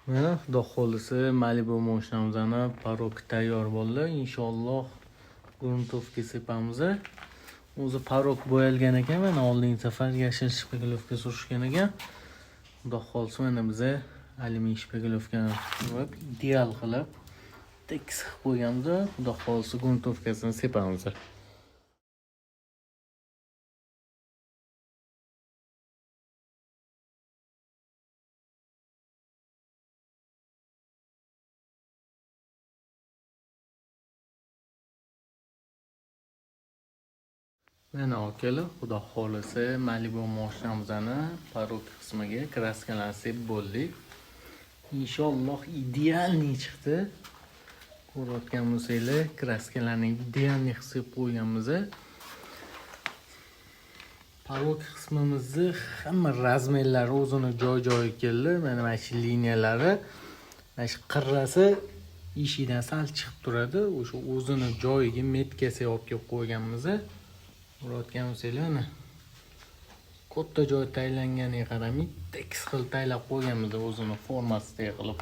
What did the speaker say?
Mana xudo xohlasa Malibu mashinamizni parok tayyor bo'ldi. Inshaalloh gruntovka sepamiz. O'zi parok bo'yalgan ekan, mana oldingi safar yashil shpagalovka surishgan ekan. Xudo xohlasa mana biza alyumin shpagalovkani surib, ideal qilib tekis qilib qo'yganmiz. Xudo xohlasa gruntovkasini sepamiz. Mana akalar, xudo xohlasa Malibu mashinamizni parok qismiga kraskalarni sepib bo'ldik. Inshaalloh idealni chiqdi. Ko'rayotgan bo'lsanglar, kraskalarni idealni qilib qo'yganmiz. Parok qismimizni hamma razmerlari o'zini joy-joyiga keldi. Mana shu liniyalari, mana shu qirrasi eshigidan sal chiqib turadi. O'sha o'zini joyiga metkasi olib qo'yganmiz. Ko'rayotgan bo'lsanglar, mana katta joy taylanganiga qaramay tekis qilib taylab qo'yganmiz o'zini formasida qilib.